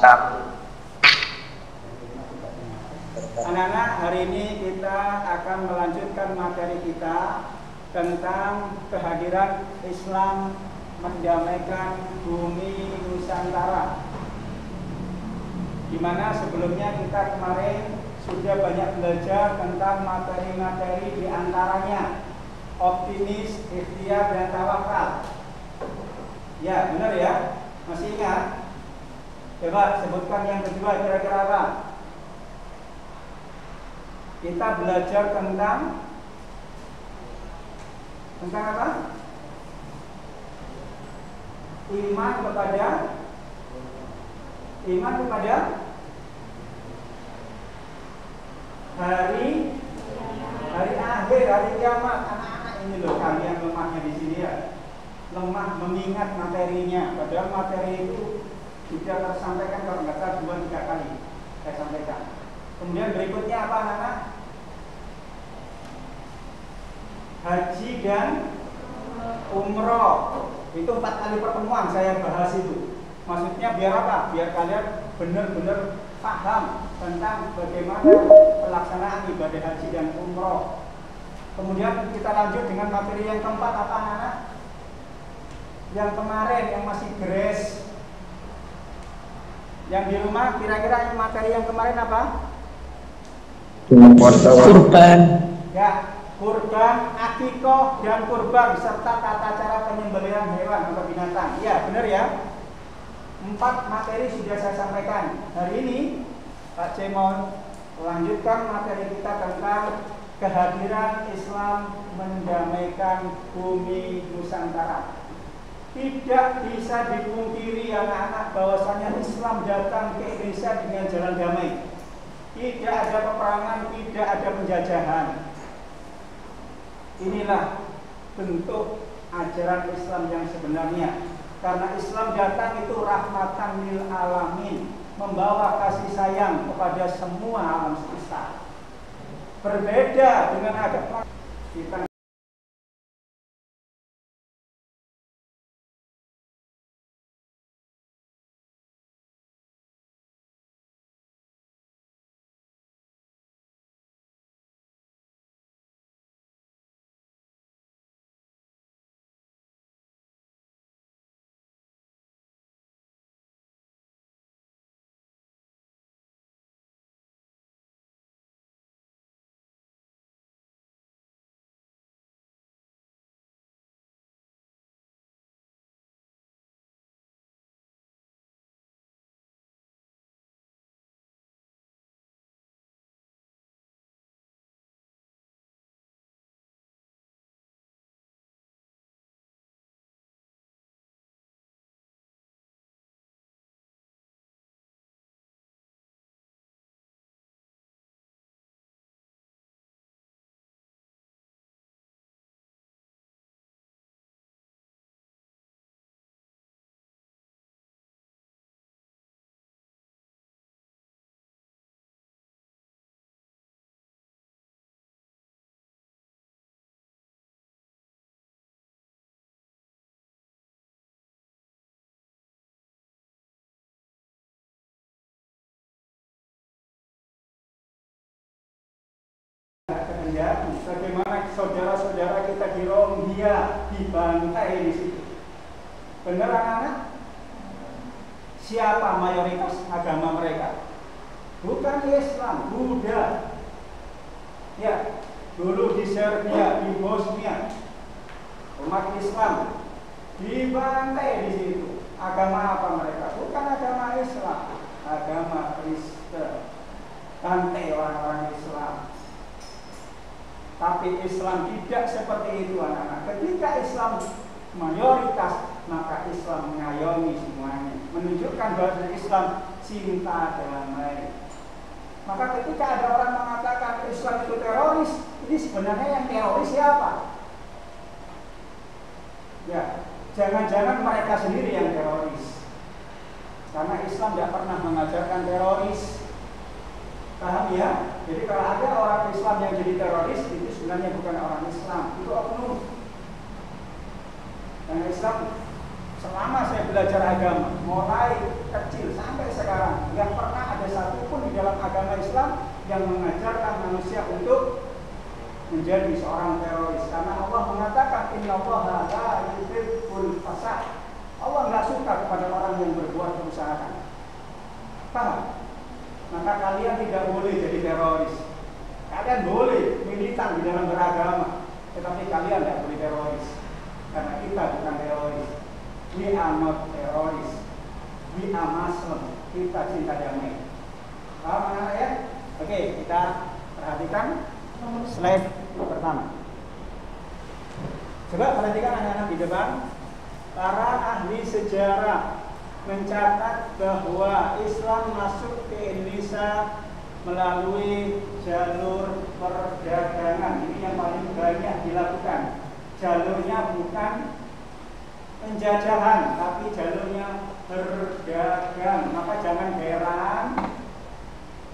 Ustaz. Anak-anak, hari ini kita akan melanjutkan materi kita tentang kehadiran Islam mendamaikan bumi Nusantara. Di mana sebelumnya kita kemarin sudah banyak belajar tentang materi-materi di antaranya optimis, ikhtiar, dan tawakal. Ya, benar ya? Masih ingat? Coba sebutkan yang kedua kira-kira apa? Kita belajar tentang apa? Iman kepada hari akhir, hari kiamat. Anak-anak ini loh kalian lemahnya di sini ya. Lemah mengingat materinya. Padahal materi itu sudah tersampaikan kalau nggak salah 2-3 kali saya sampaikan. Kemudian berikutnya apa anak-anak? Haji dan umroh. Itu 4 kali pertemuan saya bahas itu. Maksudnya biar apa? Biar kalian benar-benar paham tentang bagaimana pelaksanaan ibadah haji dan umroh. Kemudian kita lanjut dengan materi yang keempat apa anak-anak? Yang kemarin yang masih gres. Yang di rumah kira-kira materi yang kemarin apa? Kurban. Ya, kurban, akikoh dan kurban serta tata cara penyembelihan hewan atau binatang. Ya, benar ya. 4 materi sudah saya sampaikan. Hari ini Pak C mau melanjutkan materi kita tentang kehadiran Islam mendamaikan bumi Nusantara. Tidak bisa dipungkiri anak-anak bahwasanya Islam datang ke Indonesia dengan jalan damai. Tidak ada peperangan, tidak ada penjajahan. Inilah bentuk ajaran Islam yang sebenarnya. Karena Islam datang itu rahmatan lil alamin, membawa kasih sayang kepada semua alam semesta. Berbeda dengan agama kita. Bagaimana saudara-saudara kita di Rohingya dibantai di situ. Benar anak-anak? Siapa mayoritas agama mereka? Bukan Islam, Buddha. Ya, dulu di Serbia, di Bosnia, umat Islam dibantai di situ. Agama apa mereka? Bukan agama Islam, agama Kristen. Bantai orang-orang Islam. Tapi Islam tidak seperti itu anak-anak. Ketika Islam mayoritas, maka Islam mengayomi semuanya, menunjukkan bahwa Islam cinta damai. Maka ketika ada orang mengatakan Islam itu teroris, ini sebenarnya yang teroris siapa? Ya, jangan-jangan mereka sendiri yang teroris. Karena Islam tidak pernah mengajarkan teroris. Paham ya? Jadi kalau ada orang Islam yang jadi teroris, itu sebenarnya bukan orang Islam, itu oknum. Karena Islam Selama saya belajar agama, mulai kecil sampai sekarang, yang pernah ada satupun di dalam agama Islam yang mengajarkan manusia untuk menjadi seorang teroris. Karena Allah mengatakan innallaha la yuhibbul fasad. Allah nggak suka kepada orang yang berbuat kerusakan. Paham? Maka kalian tidak boleh jadi teroris. Kalian boleh militan di dalam beragama, tetapi kalian tidak boleh teroris. Karena kita bukan teroris. We are not terrorists. We are Muslim. Kita cinta damai. Paham anak ya? Oke, kita perhatikan slide pertama. Coba perhatikan anak-anak di depan. Para ahli sejarah mencatat bahwa Islam masuk ke Indonesia melalui jalur perdagangan. Ini yang paling banyak dilakukan. Jalurnya bukan penjajahan, tapi jalurnya berdagang. Maka jangan heran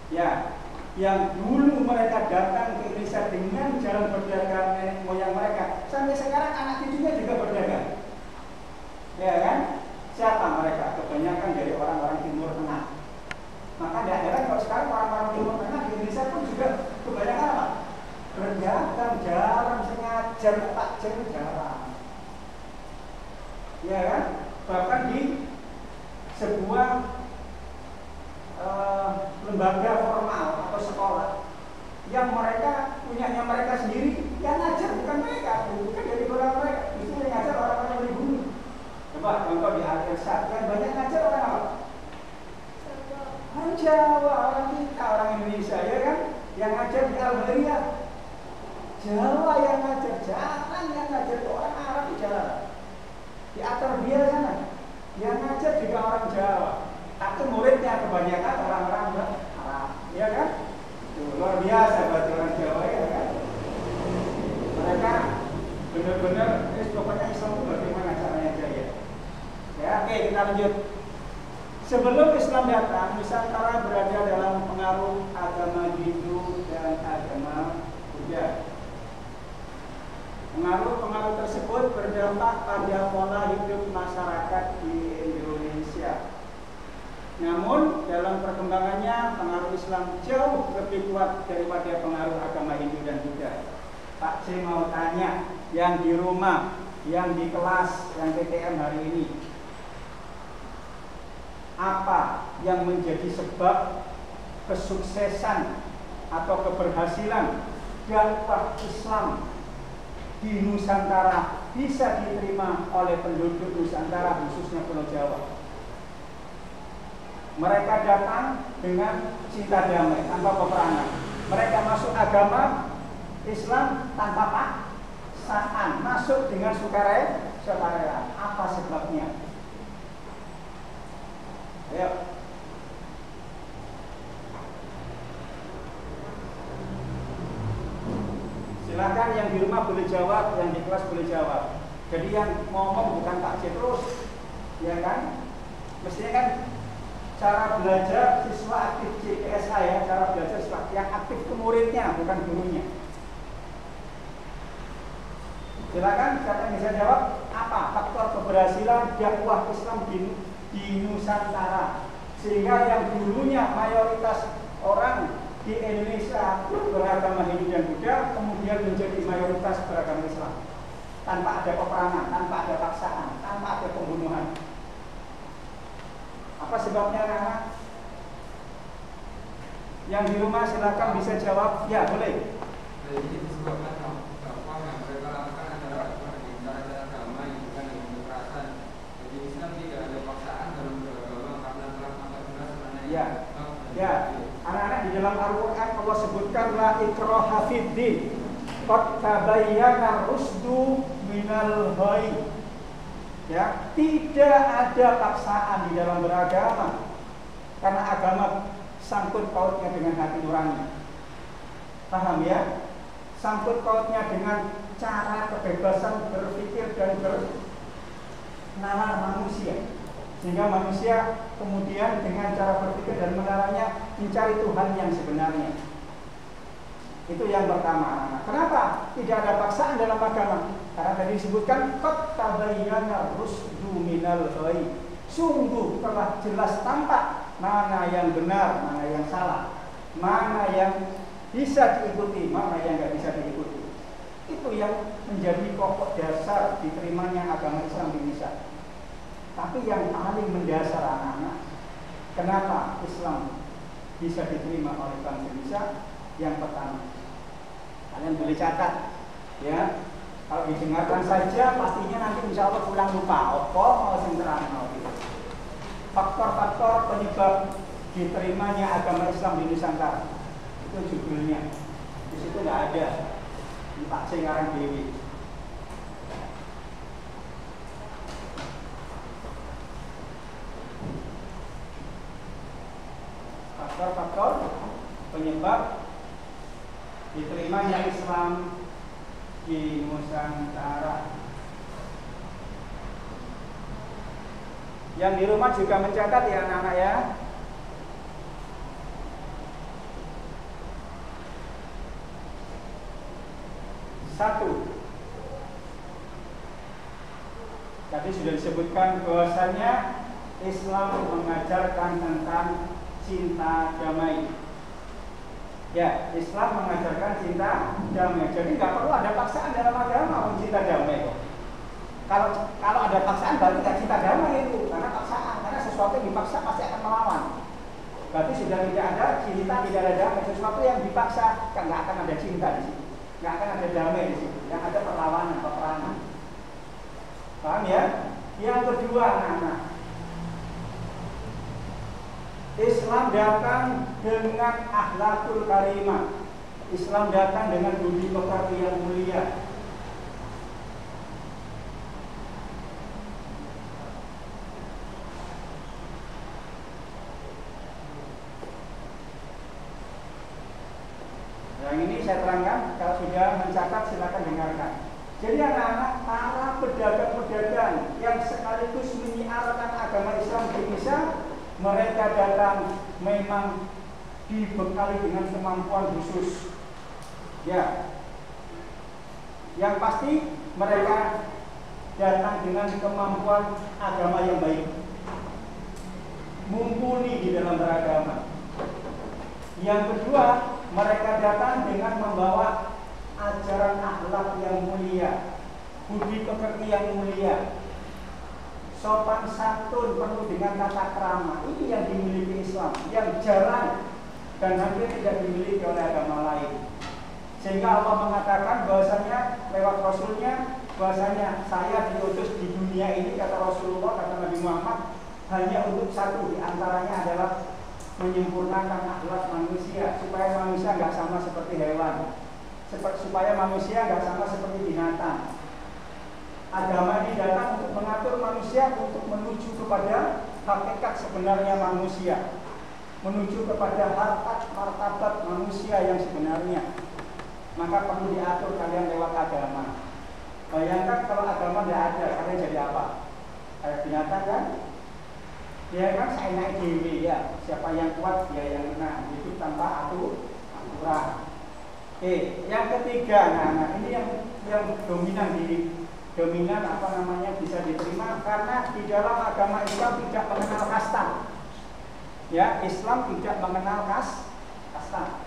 ya, yang dulu mereka datang ke Indonesia dengan jalan berdagang nenek moyang mereka, sampai sekarang anak cucunya juga berdagang. Ya kan? Siapa mereka? Kebanyakan dari orang-orang Timur Tengah. Maka tidak heran kalau sekarang orang-orang Timur Tengah di Indonesia pun juga kebanyakan apa? Berdagang, jarang sengaja takjil, jarang. Ya kan? Bahkan di sebuah lembaga formal atau sekolah yang mereka punyanya mereka sendiri, yang ngajar bukan mereka, bukan dari orang mereka, justru yang ngajar orang-orang dari bumi. Coba contoh di Al-Irsyad, yang banyak ngajar orang apa? Orang Jawa, orang kita, orang Indonesia, ya kan? Yang ngajar di Al-Hariyah, Jawa yang ngajar, jangan yang ngajar ke orang Arab di jalan. Di At-Tarbiyah sana, yang ngajar juga orang Jawa, tapi muridnya kebanyakan orang-orang Arab, ya kan? Luar biasa bagi orang Jawa, ya kan? Mereka benar-benar, pokoknya Islam itu bagaimana caranya jaya. Ya, oke, kita lanjut. Sebelum Islam datang, Nusantara berada dalam pengaruh agama Hindu dan agama Buddha. Pengaruh-pengaruh tersebut berdampak pada pola hidup masyarakat di Indonesia. Namun, dalam perkembangannya, pengaruh Islam jauh lebih kuat daripada pengaruh agama Hindu dan Buddha. Pak C mau tanya, yang di rumah, yang di kelas, yang PTM hari ini, apa yang menjadi sebab kesuksesan atau keberhasilan dakwah Islam di Nusantara bisa diterima oleh penduduk Nusantara, khususnya Pulau Jawa? Mereka datang dengan cinta damai, tanpa peperangan. Mereka masuk agama Islam tanpa paksaan, masuk dengan sukarela. Apa sebabnya? Ayo. Silakan yang di rumah boleh jawab, yang di kelas boleh jawab. Jadi yang ngomong bukan Pak C terus, ya kan? Mestinya kan cara belajar siswa aktif CPSA ya, cara belajar siswa yang aktif ke muridnya, bukan gurunya. Silakan, siapa yang bisa jawab? Apa faktor keberhasilan dakwah Islam di Nusantara sehingga yang dulunya mayoritas orang di Indonesia beragama Hindu dan Buddha kemudian menjadi mayoritas beragama Islam tanpa ada peperangan, tanpa ada paksaan, tanpa ada pembunuhan? Apa sebabnya, anak-anak? Yang di rumah silakan bisa jawab. Ya, boleh. Jadi disebabkan dakwah yang mereka lakukan adalah dengan cara-cara agama yang bukan dengan kekerasan. Jadi Islam tidak ada paksaan dalam beragama karena telah mata jelas mana ya. Ya, anak-anak, di dalam Al-Quran Allah sebutkan la ikraha fiddin qad tabayyana rusdu minal ghayy. Ya, tidak ada paksaan di dalam beragama karena agama sangkut pautnya dengan hati nurani. Paham ya? Sangkut pautnya dengan cara kebebasan berpikir dan bernalar manusia, sehingga manusia kemudian dengan cara berpikir dan menalarnya mencari Tuhan yang sebenarnya. Itu yang pertama. Kenapa tidak ada paksaan dalam agama? Karena tadi disebutkan qad tabayyana rusdu minal ghayy. Sungguh telah jelas tampak mana yang benar, mana yang salah, mana yang bisa diikuti, mana yang nggak bisa diikuti. Itu yang menjadi pokok dasar diterimanya agama Islam di Indonesia. Tapi yang paling mendasar anak-anak, kenapa Islam bisa diterima oleh bangsa Indonesia? Yang pertama, kalian boleh catat, ya. Kalau didengarkan saja, pastinya nanti insya Allah pulang lupa. Mau senterang, gitu. Faktor-faktor penyebab diterimanya agama Islam di Nusantara, itu judulnya. Di situ nggak ada. Di Pak C ngarang Dewi. Faktor-faktor penyebab diterimanya Islam di Nusantara. Yang di rumah juga mencatat ya anak-anak ya. Satu, tadi sudah disebutkan bahwasanya Islam mengajarkan tentang cinta damai. Ya, Islam mengajarkan cinta damai. Jadi nggak perlu ada paksaan dalam agama untuk cinta damai kok. Kalau ada paksaan berarti nggak cinta damai itu, karena paksaan, karena sesuatu yang dipaksa pasti akan melawan. Berarti sudah tidak ada cinta, tidak ada damai. Sesuatu yang dipaksa kan nggak akan ada cinta di situ, nggak akan ada damai di situ. Yang ada perlawanan, peperangan. Paham ya? Yang kedua, anak-anak, Islam datang dengan akhlakul karimah. Islam datang dengan budi pekerti yang mulia. Yang ini saya terangkan, kalau sudah mencatat silakan dengarkan. Jadi anak-anak, para pedagang-pedagang yang sekaligus menyiarkan agama Islam di Indonesia, mereka datang memang dibekali dengan kemampuan khusus. Ya, yang pasti mereka datang dengan kemampuan agama yang baik, mumpuni di dalam beragama. Yang kedua, mereka datang dengan membawa ajaran akhlak yang mulia, budi pekerti yang mulia, sopan santun penuh dengan tata krama. Ini yang dimiliki Islam, yang jarang dan hampir tidak dimiliki oleh agama lain. Sehingga Allah mengatakan bahwasanya lewat Rasulnya, bahwasanya saya diutus di dunia ini, kata Rasulullah, kata Nabi Muhammad, hanya untuk satu, diantaranya adalah menyempurnakan akhlak manusia, supaya manusia nggak sama seperti hewan, supaya manusia nggak sama seperti binatang. Agama ini datang untuk mengatur manusia untuk menuju kepada hakikat sebenarnya manusia, menuju kepada harkat martabat manusia yang sebenarnya. Maka perlu diatur kalian lewat agama. Bayangkan kalau agama tidak ada, kalian jadi apa? Kayak binatang kan? Ya kan, saya naik dewi ya. Siapa yang kuat dia yang menang. Hidup tanpa aturan. Oke, yang ketiga, nah ini yang dominan bisa diterima karena di dalam agama Islam tidak mengenal kasta. Ya, Islam tidak mengenal kasta.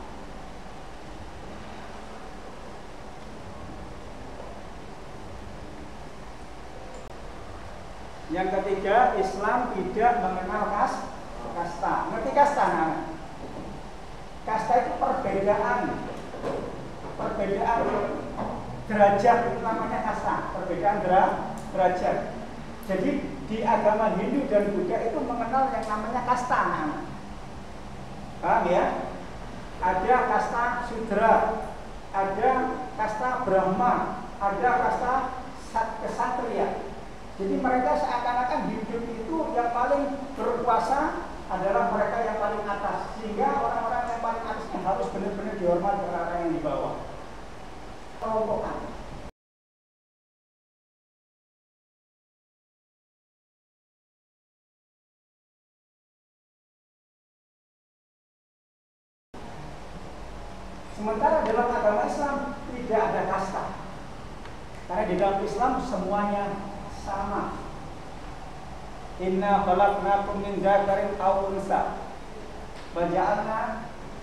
Yang ketiga, Islam tidak mengenal kasta. Ngerti kasta? Nah, kasta itu perbedaan derajat, itu namanya kasta, perbedaan derajat. Jadi di agama Hindu dan Buddha itu mengenal yang namanya kasta. Nah, paham ya? Ada kasta Sudra, ada kasta Brahma, ada kasta Ksatria. Jadi mereka seakan-akan hidup itu yang paling berkuasa adalah mereka yang paling atas, sehingga orang-orang yang paling atasnya harus benar-benar dihormati oleh orang yang di bawah. Kelompokan. Sementara dalam agama Islam tidak ada kasta. Karena di dalam Islam semuanya sama. Inna khalaqnakum min dzakarin aw unsa wa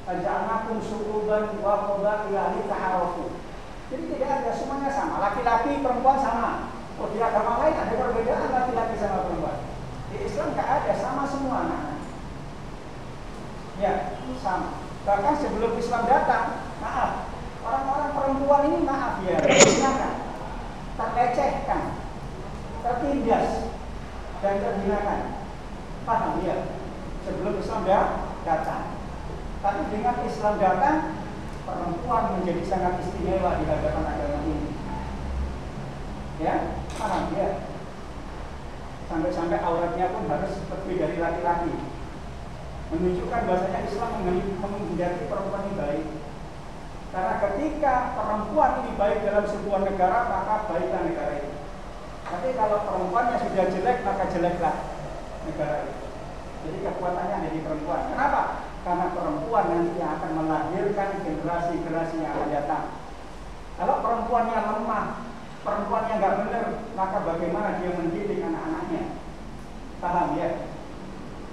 ja'alnakum syu'uban wa qabaila lita'arafu. Jadi tidak ada, semuanya sama. Laki-laki, perempuan sama. Oh, di agama lain ada perbedaan laki-laki sama perempuan. Di Islam nggak ada, sama semua anak. Ya, sama. Bahkan sebelum Islam datang, maaf, orang-orang perempuan ini maaf ya, terlecehkan, tertindas, dan terhinakan. Paham ya? Sebelum Islam datang. Tapi dengan Islam datang, perempuan menjadi sangat istimewa di hadapan agama ini. Ya, paham ya? Sampai-sampai auratnya pun harus lebih dari laki-laki. Menunjukkan bahasanya Islam menghendaki perempuan ini baik. Karena ketika perempuan ini baik dalam sebuah negara, maka baiklah negara itu. Tapi kalau perempuannya sudah jelek, maka jeleklah negara itu. Jadi kekuatannya ada di perempuan. Kenapa? Karena perempuan nanti akan melahirkan generasi-generasi yang akan datang. Kalau perempuannya lemah, perempuannya nggak benar, maka bagaimana dia mendidik anak-anaknya? Paham ya?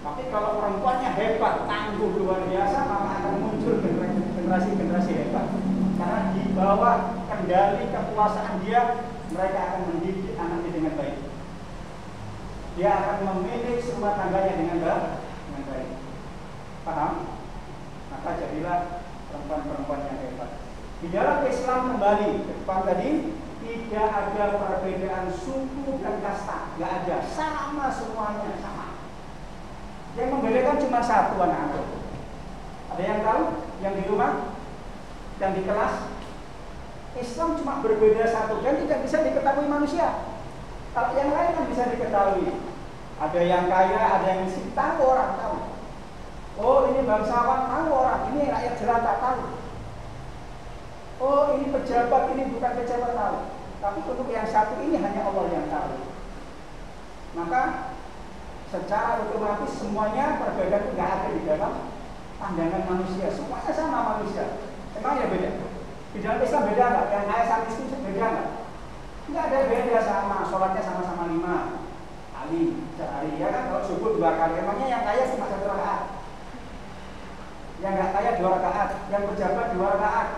Tapi kalau perempuannya hebat, tangguh, luar biasa, maka akan muncul generasi-generasi hebat. Karena di bawah kendali kekuasaan dia, mereka akan mendidik anaknya dengan baik. Dia akan memilih rumah tangganya dengan baik. Paham? Maka jadilah perempuan-perempuan yang hebat. Di dalam Islam kembali ke depan tadi, tidak ada perbedaan suku dan kasta, nggak ada, sama semuanya sama. Yang membedakan cuma satu anak-anak. Ada yang tahu? Yang di rumah? Yang di kelas? Islam cuma berbeda satu dan tidak bisa diketahui manusia. Kalau yang lain kan bisa diketahui. Ada yang kaya, ada yang miskin, tahu orang tahu. Oh ini bangsawan, tahu orang. Ini rakyat jelata, tahu. Oh ini pejabat, ini bukan pejabat, tahu. Tapi untuk yang satu ini hanya Allah yang tahu. Maka secara otomatis semuanya perbedaan nggak ada di dalam pandangan manusia. Semuanya sama manusia. Emang ya beda? Di dalam Islam beda nggak? Yang kaya sama miskin beda nggak? Nggak ada beda, sama. Sholatnya sama-sama 5 kali sehari. Ya kan kalau subuh 2 kali. Emangnya yang kaya cuma 1 rakaat? Yang nggak kaya 2 rakaat, yang pejabat 2 rakaat,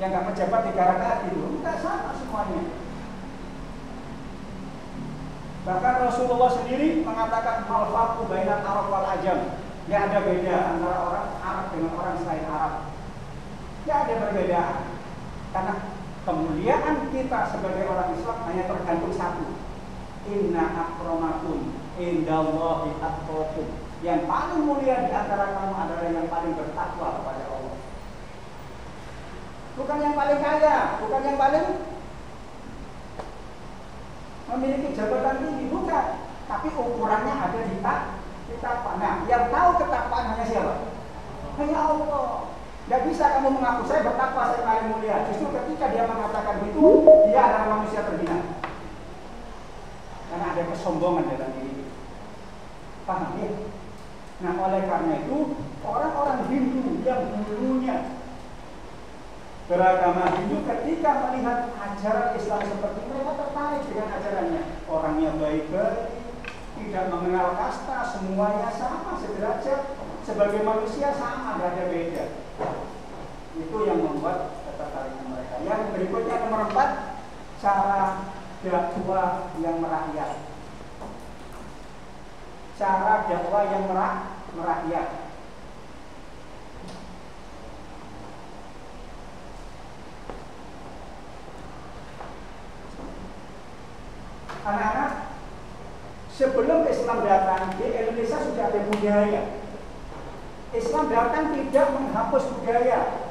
yang nggak pejabat 3 rakaat itu. Nggak sama semuanya. Bahkan Rasulullah sendiri mengatakan al-farqu bainal Arab wal Ajam. Tidak ada beda antara orang Arab dengan orang selain Arab. Tidak ada perbedaan. Karena kemuliaan kita sebagai orang Islam hanya tergantung satu. Inna akramakum indallahi atqakum. Yang paling mulia di antara kamu adalah yang paling bertakwa kepada Allah. Bukan yang paling kaya, bukan yang paling memiliki jabatan tinggi, bukan. Tapi ukurannya ada di takwa. Nah, yang tahu ketakwaan hanya siapa? Hanya Allah. Tidak bisa kamu mengaku saya bertakwa, saya paling mulia. Justru ketika dia mengatakan itu, dia adalah manusia terhina. Karena ada kesombongan dalam diri. Paham ya? Nah, oleh karena itu orang-orang Hindu yang dulunya beragama Hindu ketika melihat ajaran Islam seperti mereka tertarik dengan ajarannya. Orangnya baik-baik, tidak mengenal kasta, semuanya sama, sederajat, sebagai manusia sama, tidak ada beda. Itu yang membuat ketertarikan mereka. Yang berikutnya nomor 4, cara dakwah yang merakyat. Cara dakwah yang merakyat. Anak-anak, sebelum Islam datang di Indonesia sudah ada budaya. Islam datang tidak menghapus budaya,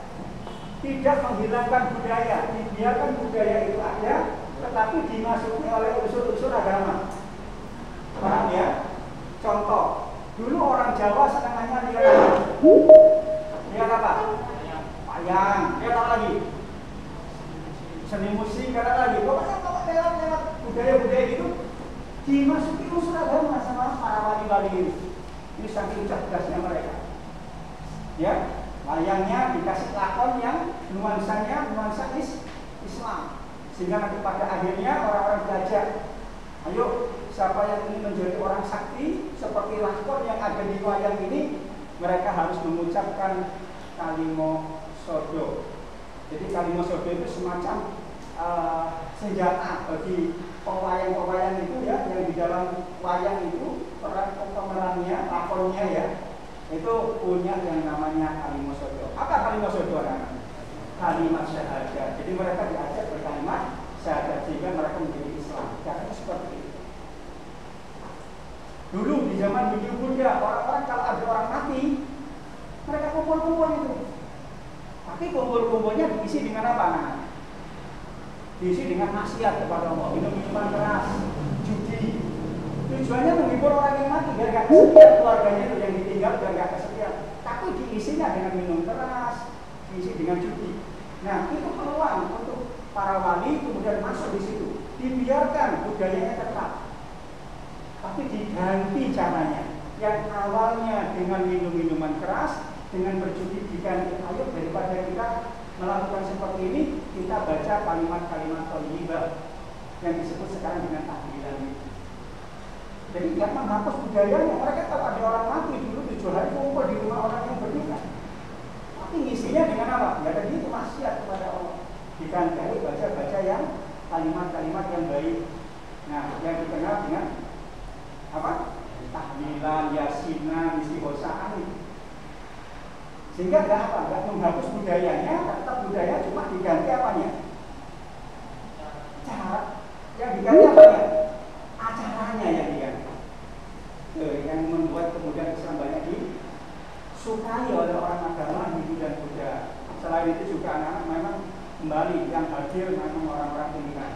tidak menghilangkan budaya, dibiarkan budaya itu ada, tetapi dimasuki oleh unsur-unsur agama. Paham ya? Contoh, dulu orang Jawa senangannya lihat apa? Lihat apa? Wayang. Lihat apa lagi? Seni musik, lihat lagi. Pokoknya lewat budaya-budaya itu dimasuki unsur agama sama para wali-wali ini. Ini saking cerdasnya mereka. Ya, Wayangnya dikasih lakon yang nuansanya nuansa Islam. Sehingga nanti pada akhirnya orang-orang diajak, ayo siapa yang ingin menjadi orang sakti seperti lakon yang ada di wayang ini, mereka harus mengucapkan kalimo sodo. Jadi kalimo sodo itu semacam senjata bagi pewayang-pewayang itu ya, yang di dalam wayang itu pemerannya, lakonnya ya, itu punya yang namanya kalimo sodo. Apa kalimo sodo anak-anak? Kalimat syahadat. Jadi mereka diajak berkalimat syahadat sehingga mereka menjadi Islam. Caranya seperti itu. Dulu di zaman Hindu Buddha, orang-orang kalau ada orang mati, mereka kumpul-kumpul itu. Tapi kumpul-kumpulnya diisi dengan apa? Nah, diisi dengan maksiat kepada Allah, minum-minuman keras, judi. Tujuannya menghibur orang yang mati biar gak kesepian, keluarganya itu yang ditinggal biar gak kesepian. Tapi diisinya dengan minum keras, diisi dengan judi. Nah, itu peluang untuk para wali kemudian masuk di situ. Dibiarkan budayanya tetap, tapi diganti caranya. Yang awalnya dengan minum-minuman keras, dengan berjudi diganti. Ayo daripada kita melakukan seperti ini, kita baca kalimat-kalimat thayyibah yang disebut sekarang dengan tahlilan. Jadi nggak menghapus budayanya. Mereka kalau ada orang mati dulu 7 hari kumpul di rumah orang yang berduka. Tapi ngisinya dengan apa? Ya tadi itu maksiat kepada Allah. Diganti baca-baca yang kalimat-kalimat yang baik. Nah, yang dikenal dengan apa? Tahlilan, yasinan, istighosaan. Sehingga nggak menghapus budayanya, tetap budaya cuma diganti apanya? Cara yang diganti apanya? Acaranya yang diganti. Yang membuat kemudian Islam banyak disukai oleh orang agama Hindu dan Buddha. Selain itu juga anak-anak memang kembali yang hadir memang orang-orang pilihan,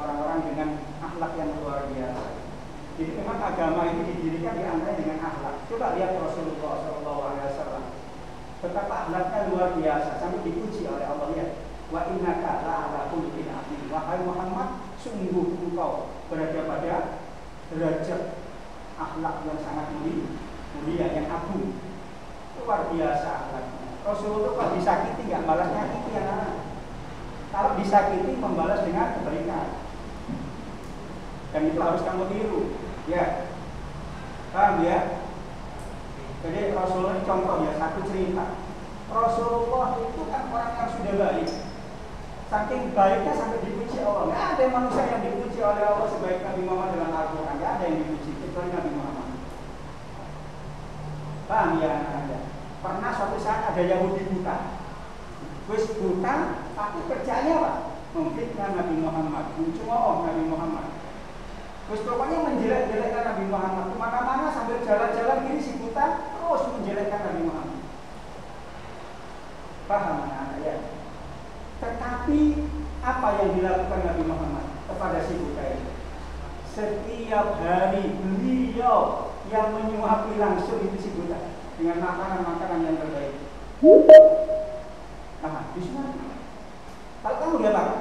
orang-orang dengan akhlak yang luar biasa. Jadi memang agama ini didirikan diantaranya dengan akhlak. Coba lihat Rasulullah SAW. Betapa akhlaknya luar biasa sampai dipuji oleh Allah ya. Wa innaka la'ala khuluqin 'adzim. Wahai Muhammad, sungguh engkau berada pada derajat akhlak yang sangat mulia, yang agung. Luar biasa akhlaknya. Rasulullah kalau disakiti nggak balas nyakiti anak-anak. Kalau disakiti membalas dengan kebaikan. Dan itu harus kamu tiru. Ya. Paham ya? Jadi Rasulullah contoh ya, satu cerita. Rasulullah itu kan orang yang sudah baik. Saking baiknya sampai dipuji Allah. Nggak ada manusia yang dipuji oleh Allah sebaik Nabi Muhammad dalam Al-Quran. Nggak ada yang dipuji kecuali Nabi Muhammad. Paham ya anak-anak? Pernah suatu saat ada Yahudi buta. Wis buta, tapi kerjanya apa? Memfitnah Nabi Muhammad, mencemooh Nabi Muhammad. Terus pokoknya menjelek-jelekkan Nabi Muhammad. Kemana-mana sambil jalan-jalan gini si buta terus menjelekkan Nabi Muhammad. Paham anak-anak ya? Tetapi apa yang dilakukan Nabi Muhammad kepada si buta ini? Setiap hari beliau yang menyuapi langsung itu si buta dengan makanan-makanan yang terbaik. Nah, di sana. Kalau kamu lihat apa?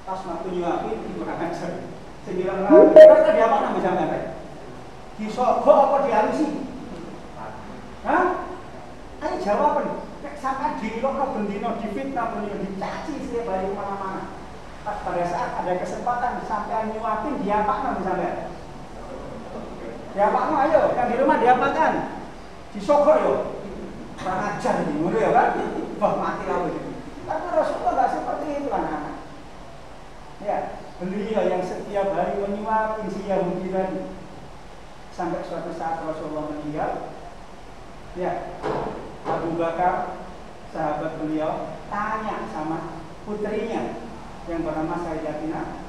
Pas waktu nyuapi itu kurang ajar. Sembilan lagi, kira-kira dia apa nama sampai? Disogok apa dihalusi? Hah? Ayo jawaban. Sampai dilokno bendino, difitnah bendino, dicaci setiap hari kemana-mana. Pada saat ada kesempatan sampai nyuapin, dia apa nama sampai? Dia apa? Ayo, yang di rumah dia apakan? Disogok yo. Kurang ajar ini, ngono ya kan? Wah mati lah ini. Tapi Rasulullah nggak seperti itu anak-anak. Ya. Beliau yang setiap hari menyuapi si Yahudi tadi. Sampai suatu saat Rasulullah meninggal, ya, Abu Bakar, sahabat beliau, tanya sama putrinya yang bernama Sayyidatina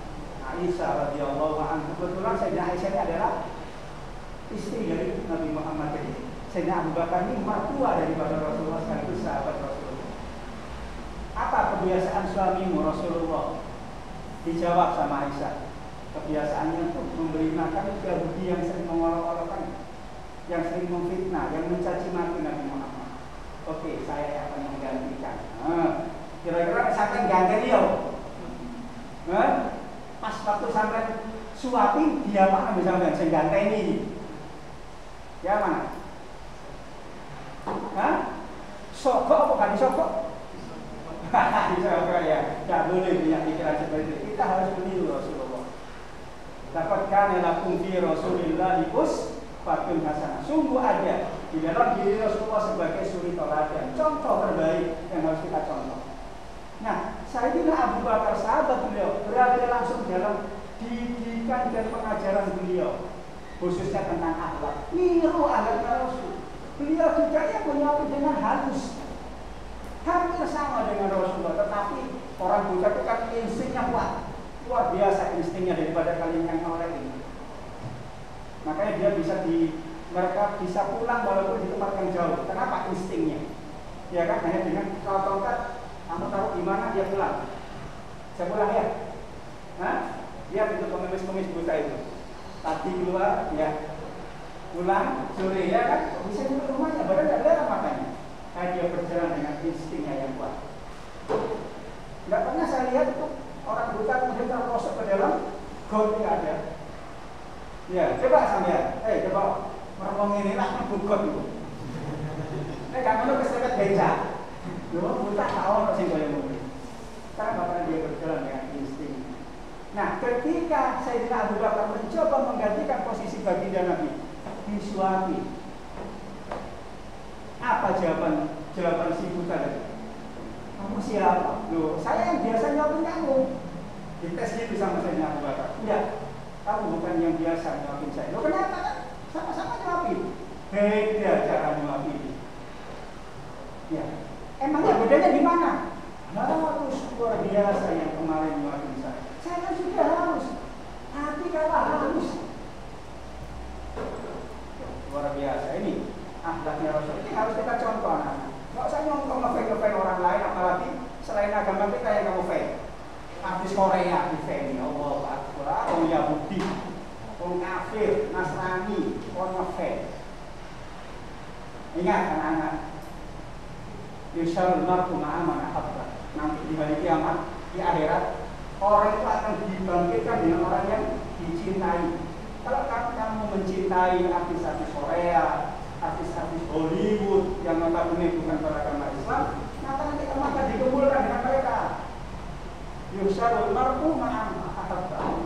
Aisyah radhiyallahu anha. Kebetulan Sayyidatina Aisyah ini adalah istri dari Nabi Muhammad. Jadi Sayyidina Abu Bakar ini mertua daripada Rasulullah sekaligus sahabat Rasulullah. Apa kebiasaan suamimu Rasulullah? Dijawab sama Aisyah, kebiasaannya itu memberi makan Yahudi yang sering mengolok-olokkan, yang sering memfitnah, yang mencaci maki Nabi Muhammad. Oke, saya akan menggantikan. Kira-kira sampai ganti dia. Pas waktu sampai suapin dia apa Nabi sampai saya ganti ini. Ya mana? Sogok apa kan disogok? Disogok ya. Tidak boleh punya pikiran seperti itu. Kita harus meniru Rasulullah. Laqad kana lakum fi Rasulillahi uswatun hasanah. Sungguh ada di dalam diri Rasulullah sebagai suri teladan, contoh terbaik yang harus kita contoh. Nah, Sayyidina Abu Bakar sahabat beliau berada langsung dalam didikan dan pengajaran beliau, khususnya tentang akhlak. Niru akhlaknya Rasul. Beliau juga yang menyapu dengan halus, hampir sama dengan Rasulullah, tetapi orang buta itu kan instingnya kuat, luar biasa instingnya daripada kalian yang oleh ini. Makanya dia mereka bisa pulang walaupun di tempat yang jauh. Kenapa? Instingnya. Ya kan, hanya dengan kalau tongkat kamu taruh di mana dia pulang. Saya pulang ya. Hah? Lihat itu pengemis-pengemis buta itu. Tadi keluar, ya. Pulang sore ya kan, bisa ke rumahnya, badan tidak ada makanya. Karena dia berjalan dengan instingnya yang kuat. Tidak pernah saya lihat itu orang buta kemudian terprosok ke dalam got, tidak ada. Ya, coba sampean, coba meremong ini lah got itu. Kamu itu keselipet beca. Lu buta tahu apa sih yang mau. Karena bakalan dia berjalan dengan insting. Nah, ketika Sayyidina Abu Bakar mencoba menggantikan posisi baginda Nabi, disuapi. Apa jawaban si buta tadi? Kamu siapa? Loh, saya yang biasa nyopin kamu. Dites gitu sama Sayyidina Abu Bakar. Enggak, kamu bukan yang biasa nyopin saya. Loh, kenapa kan? Sama-sama nyopin. Beda cara nyopin. Ya, emangnya bedanya di mana? Harus luar biasa yang kemarin nyopin saya. Saya kan sudah harus, tapi kalau harus luar biasa. Ini akhlaknya Rasul. Ini harus kita contoh anak. Nggak usah nyontoh ngefake orang lain, apalagi selain agama kita yang kamu fake. Artis Korea di fake, Allah Akbar, orang Yahudi, orang kafir, Nasrani, orang ngefake. Ingat anak-anak, Yusyarul mar'u ma'a man ahabba. Nanti di hari kiamat, di akhirat, orang itu akan dibangkitkan dengan orang yang dicintai. Kalau kamu mencintai artis-artis Korea, artis-artis Hollywood yang notabene bukan beragama Islam, maka nanti kamu akan dikumpulkan dengan mereka. Yusyarul mar'u ma'a man ahabba.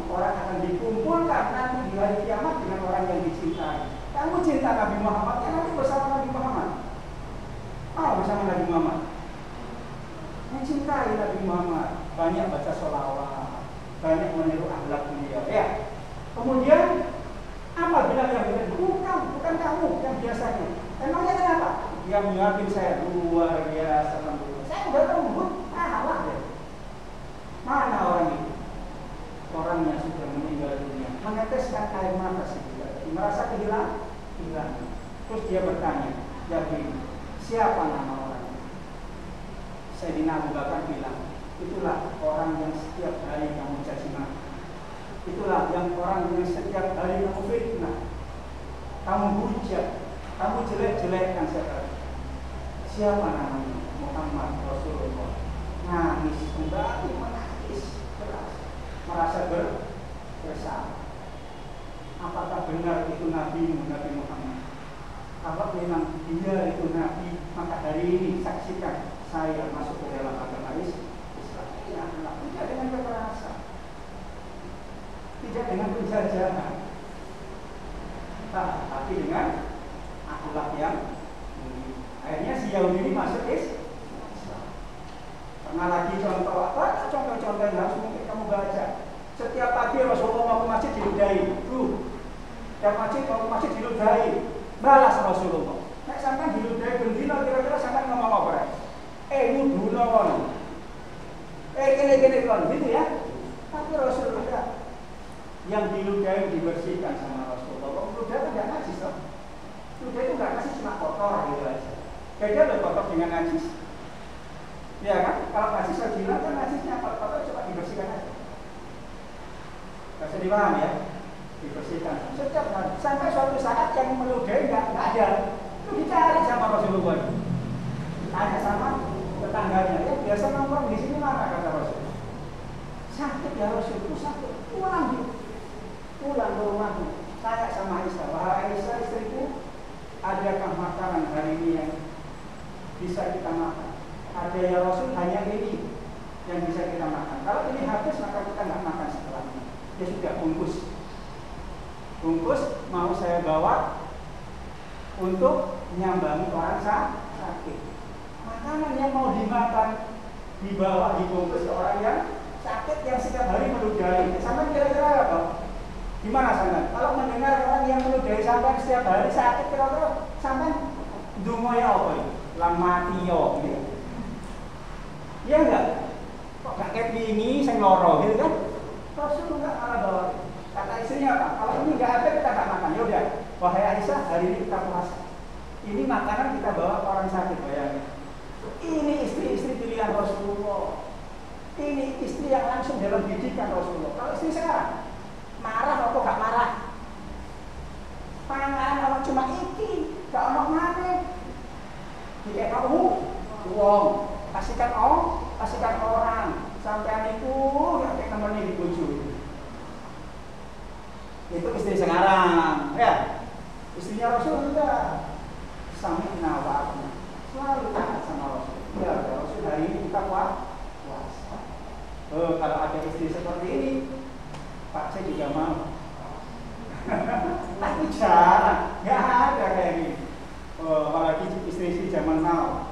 Orang akan dikumpulkan nanti di hari kiamat dengan orang yang dicintai. Kamu cinta Nabi Muhammad, ya nanti bersama Nabi Muhammad. Bersama Nabi Muhammad. Mencintai Nabi Muhammad, banyak baca sholawat, banyak meniru akhlak beliau. Ya. Kemudian apabila yang bukan kamu yang biasanya. Emangnya kenapa? Dia menyuapin saya luar biasa. Saya udah lembut, Allah deh. Mana orang itu? Orangnya sudah meninggal dunia, meneteskan air mata sebentar, merasa hilang. Terus dia bertanya, jadi siapa nama orang? Sayyidina Abu Bakar bilang, itulah orang yang setiap hari kamu caci maki. Itulah yang orang yang setiap hari kamu fitnah, kamu hujat, kamu jelek-jelekkan sekali. Siapa namanya? Muhammad Rasulullah. Nangis kembali, menangis keras, merasa bersalah. Apakah benar itu Nabi Muhammad? Kalau memang dia itu Nabi, maka hari ini saksikan saya masuk ke dalam agama Islam. Tidak dengan kekerasan, tidak dengan penjajahan, tapi dengan akhlak yang akhirnya si Yahudi ini masuk Islam. Pernah lagi contoh apa? Contoh-contoh yang harus mungkin kamu baca. Setiap pagi Rasulullah mau ke masjid diludahi. Setiap mau ke masjid diludahi. Balas Rasulullah. Nek sampai diludahi bendina kira-kira sampai ngomong apa? Nuduh kon. Gini kon, gitu ya. Tapi Rasulullah yang diludahi dibersihkan sama Rasulullah. Kalau ludah itu tidak najis toh. Ludah itu nggak najis, cuma kotor gitu aja. Beda loh kotor dengan najis. Ya kan? Kalau najis saya bilang kan najisnya kotor coba dibersihkan aja. Bisa dipaham ya? Dibersihkan. Setiap hari sampai suatu saat yang meludahi nggak ada. Itu dicari sama Rasulullah. Tanya sama tetangganya, ya biasa nongkrong di sini mana kata Rasul? Sakit ya Rasul, itu sakit. Pulang ke rumahku. Tanya sama Aisyah, wahai Aisyah istriku, adakah makanan hari ini yang bisa kita makan. Ada ya Rasul hanya ini yang bisa kita makan. Kalau ini habis maka kita nggak makan setelahnya. Ya sudah, bungkus. Bungkus mau saya bawa untuk menyambangi orang sakit. Makanan yang mau dimakan dibawa dibungkus ke orang yang sakit yang setiap hari meludahi. Sampai kira-kira apa? Gimana sampai? Kalau mendengar orang yang meludahi sampai setiap hari sakit, kira-kira sampai dungonya apa itu? Lamati yo, gitu. Iya enggak? Kok gak kayak ini, saya loro, gitu kan? Rasul enggak malah bawa. Kata istrinya apa? Kalau ini enggak ada kita enggak makan. Ya udah, wahai Aisyah, hari ini kita puasa. Ini makanan kita bawa ke orang sakit, bayangin. Ini istri-istri pilihan Rasulullah. Ini istri yang langsung dalam didikan Rasulullah. Kalau istri sekarang marah apa gak marah? Pangan orang cuma iki, gak ono mana. Dikek kamu, uang, kasihkan orang. Sampai itu gak kayak temennya di bojo. Itu istri sekarang, ya. Istrinya Rasul enggak. Sami nawakna. Selalu taat sama Rasul. Ya, Rasul hari ini kita puasa. Kalau ada istri seperti ini, Pak saya juga mau. Tapi jarang, nggak ada kayak gini. Apalagi istri-istri zaman now,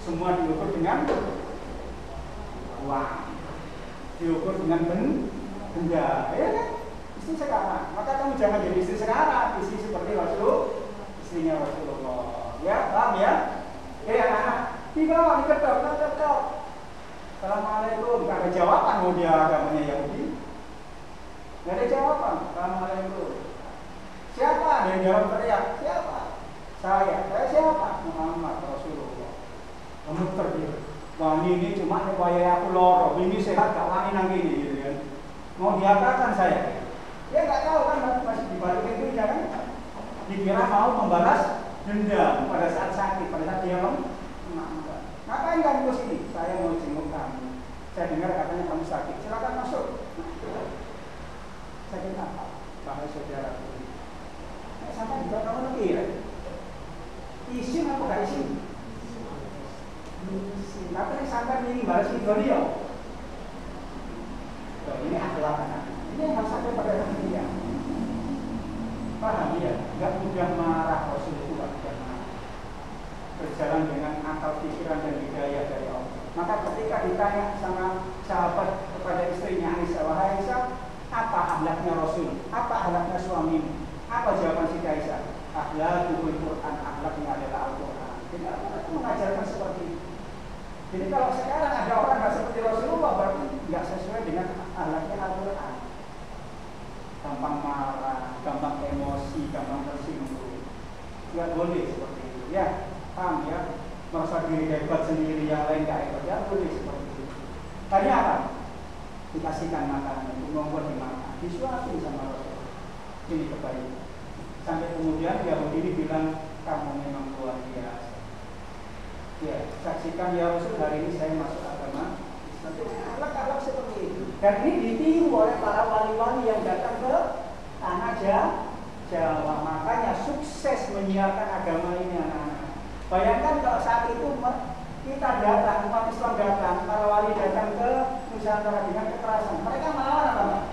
semua diukur dengan uang, diukur dengan benda, ya kan? Istri sekarang, maka kamu jangan jadi istri sekarang, istri seperti Rasul, istrinya Rasulullah. Ya, paham ya? Anak-anak, dibawa, diketok. Assalamualaikum, nggak ada jawaban mau dia agamanya Yahudi. Nggak ada jawaban. Assalamualaikum. Siapa? Dia jawab teriak. Siapa? Saya siapa? Muhammad Rasulullah. Gemeter dia. Wah ini cuma supaya aku loro. Ini sehat gak wani nang ini gitu kan. Mau diapakan saya? Dia nggak tahu kan masih dibalik itu ya kan. Dikira mau membalas dendam pada saat sakit, pada saat dia ngapain kamu ke sini? Saya mau jenguk kamu. Saya dengar katanya kamu sakit. Silakan masuk. Sakit apa? Bahaya saudara. Sampai juga kamu lagi ya? Isin apa gak isin? Isin. Tapi sampai ini balas video. Ini akhlak anak. Ini yang harus sampai pada dia. Paham ya? Gak mudah marah Rasul itu gak mudah marah. Berjalan dengan akal pikiran dan hidayah dari Allah. Maka ketika ditanya sama sahabat kepada istrinya Aisyah, wahai Aisyah, apa akhlaknya Rasul? Apa akhlaknya suamimu? Apa jawaban Siti Aisyah? Akhlakul Quran, akhlaknya adalah Al-Quran. Jadi Al-Quran itu mengajarkan seperti itu. Jadi kalau sekarang ada orang nggak seperti Rasulullah, berarti nggak sesuai dengan akhlaknya Al-Quran. Gampang marah, gampang emosi, gampang tersinggung. Nggak boleh seperti itu. Ya. Paham ya? Merasa diri hebat sendiri, yang lain gak hebat, ya boleh seperti itu. Tadi apa? Dikasihkan makanan untuk membuat dimakan, disuapin sama Rasul. Ini kebaikan. Sampai kemudian Yahudi ini bilang, kamu memang luar biasa. Ya, saksikan ya Rasul, hari ini saya masuk agama Islam. Akhlak seperti itu. Dan ini ditiru oleh para wali-wali yang datang ke tanah Jawa. Makanya sukses menyiarkan agama ini anak-anak. Bayangkan kalau saat itu kita datang, umat Islam datang, para wali datang ke Nusantara dengan kekerasan. Mereka melawan apa enggak?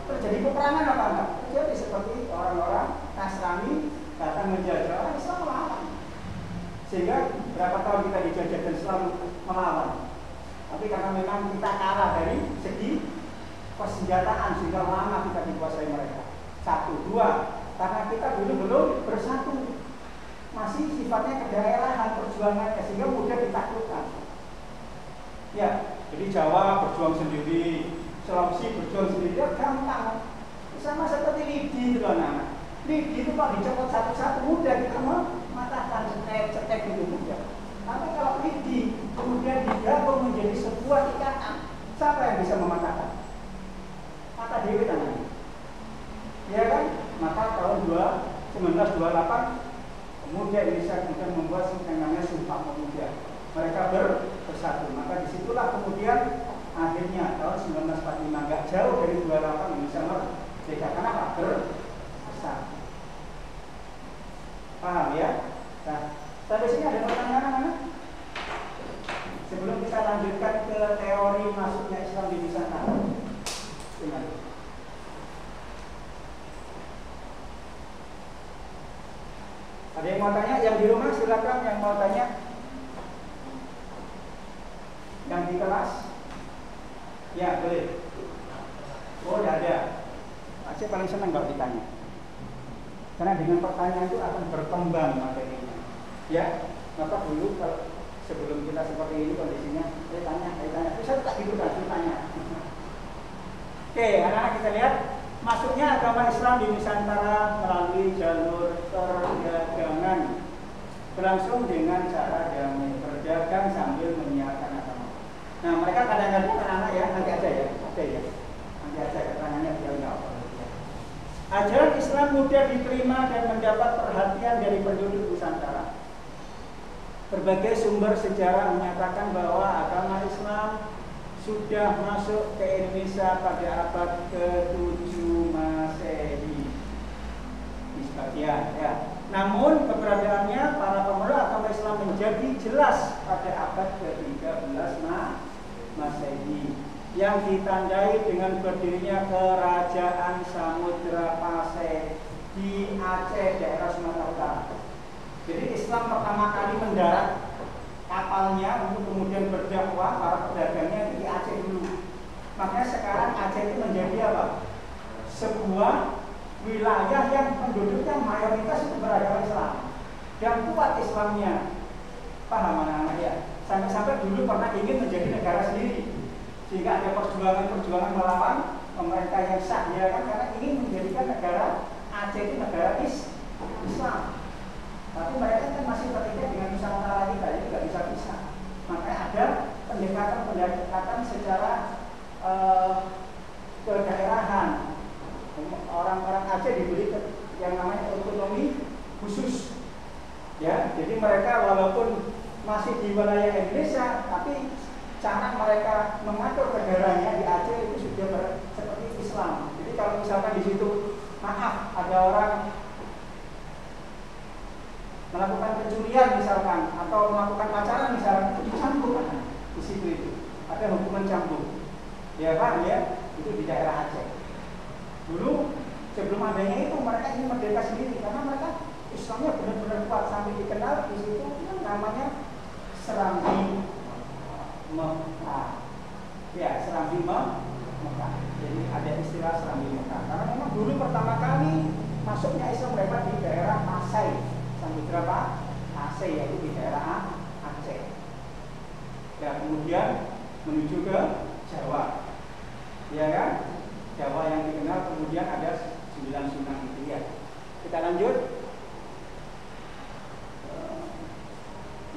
Terjadi peperangan apa enggak? Terjadi seperti orang-orang Nasrani datang menjajah, orang Islam melawan. Sehingga berapa tahun kita dijajah dan selalu melawan. Tapi karena memang kita kalah dari segi persenjataan, sehingga lama kita dikuasai mereka. Satu, dua, karena kita dulu belum bersatu. Masih sifatnya kedaerahan perjuangannya sehingga mudah ditaklukkan. Ya, jadi Jawa berjuang sendiri, Sulawesi berjuang sendiri, ya gampang. Sama seperti lidi itu anak. Lidi itu kalau dicopot satu-satu mudah kita mematahkan cetek itu mudah. Tapi kalau lidi kemudian digabung menjadi sebuah ikatan, siapa yang bisa mematahkan? Mata dewi tangannya. Ya kan? Maka tahun 1928 Pemuda Indonesia kemudian membuat yang namanya Sumpah Pemuda. Mereka bersatu. Maka disitulah kemudian akhirnya tahun 1945 nggak jauh dari 28 Indonesia merdeka. Kenapa? Bersatu. Paham ya? Nah, sampai sini ada pertanyaan mana? sebelum kita lanjutkan ke teori masuknya Islam di Nusantara. Ada yang mau tanya? Yang di rumah silakan, yang mau tanya. Yang di kelas? Ya, boleh. Oh, tidak ada. Saya paling senang kalau ditanya. Karena dengan pertanyaan itu akan berkembang materinya. Ya, maka dulu kalau sebelum kita seperti ini kondisinya, saya tanya. Saya tak gitu kan, saya tanya. Oke, anak-anak kita lihat. Masuknya agama Islam di Nusantara melalui jalur perdagangan, berlangsung dengan cara damai, berdagang sambil menyiarkan agama. Nah, mereka kadang-kadang anak-anak ya, nanti aja ya, nanti aja keterangannya biar nggak apa. Ajaran Islam mudah diterima dan mendapat perhatian dari penduduk Nusantara. Berbagai sumber sejarah menyatakan bahwa agama Islam sudah masuk ke Indonesia pada abad ke-7 Masehi. Di sebagian ya. Namun keberadaannya para pemeluk agama Islam menjadi jelas pada abad ke-13 Masehi yang ditandai dengan berdirinya Kerajaan Samudra Pasai di Aceh, daerah Sumatera Utara. Jadi Islam pertama kali mendarat kapalnya untuk kemudian berdakwah, para pedagangnya di Aceh dulu. Makanya sekarang Aceh itu menjadi apa? Sebuah wilayah yang penduduknya mayoritas itu beragama Islam dan kuat Islamnya. Paham anak-anak ya? Sampai-sampai dulu pernah ingin menjadi negara sendiri, sehingga ada perjuangan melawan pemerintah yang sah, ya kan? Karena ingin menjadikan negara Aceh itu negara Islam. Tapi mereka kan masih terikat dengan Nusantara kita, jadi nggak bisa pisah. Makanya ada pendekatan secara kedaerahan. Orang-orang Aceh diberi yang namanya otonomi khusus. Ya, jadi mereka walaupun masih di wilayah Indonesia, tapi cara mereka mengatur negaranya di Aceh itu sudah seperti Islam. Jadi kalau misalkan di situ, maaf, ada orang melakukan pencurian misalkan atau melakukan pacaran misalkan, itu dicambuk kan di situ itu ada hukuman cambuk, ya kan ya, itu di daerah Aceh. Dulu sebelum adanya itu mereka ingin merdeka sendiri karena mereka Islamnya benar-benar kuat sampai dikenal di situ yang namanya Serambi Mekah. Ya, Serambi Mekah. Jadi ada istilah Serambi Mekah karena memang dulu pertama kali masuknya Islam mereka di daerah Pasai. Samudra Pasai, yaitu di daerah Aceh. Dan kemudian menuju ke Jawa, ya kan? Jawa yang dikenal kemudian ada 9 sunan itu ya. Kita lanjut.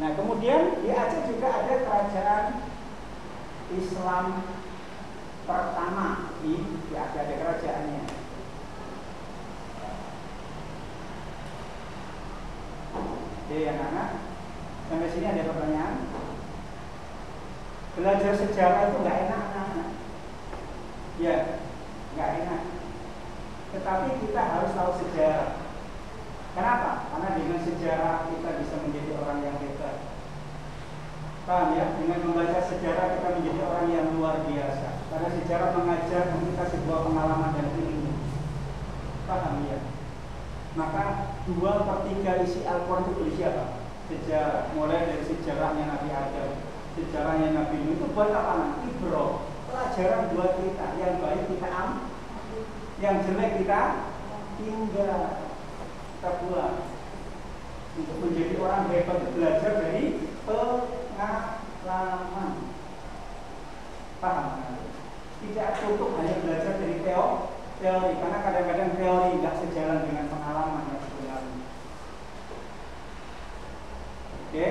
Nah, kemudian di Aceh juga ada kerajaan Islam pertama di Aceh, ada kerajaannya. Oke anak-anak, sampai sini ada pertanyaan? Belajar sejarah itu nggak enak anak-anak. Ya, nggak enak. Tetapi kita harus tahu sejarah. Kenapa? Karena dengan sejarah kita bisa menjadi orang yang hebat. Paham ya? Dengan membaca sejarah kita menjadi orang yang luar biasa. Karena sejarah mengajar kita sebuah pengalaman dan ilmu. Paham ya? Maka 2/3 isi Al-Quran itu berisi apa? Sejarah, mulai dari sejarahnya Nabi Adam, sejarahnya Nabi Nuh, itu buat apa? Ibroh, pelajaran buat kita. Yang baik kita yang jelek kita tinggal, kita buang. Untuk menjadi orang hebat itu belajar dari pengalaman. Paham? Tidak cukup hanya belajar dari teori, karena kadang-kadang teori nggak sejalan dengan pengalaman yang sebenarnya. Oke,